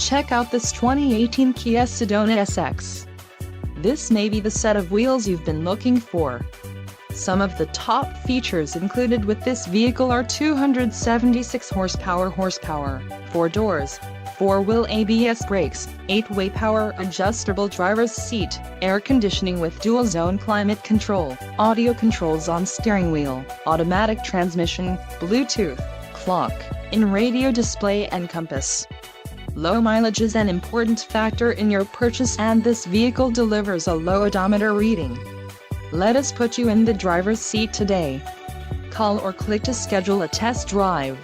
Check out this 2018 Kia Sedona SX. This may be the set of wheels you've been looking for. Some of the top features included with this vehicle are 276 horsepower, 4 doors, 4-wheel ABS brakes, 8-way power adjustable driver's seat, air conditioning with dual-zone climate control, audio controls on steering wheel, automatic transmission, Bluetooth, clock, in-radio display and compass. Low mileage is an important factor in your purchase, and this vehicle delivers a low odometer reading. Let us put you in the driver's seat today. Call or click to schedule a test drive.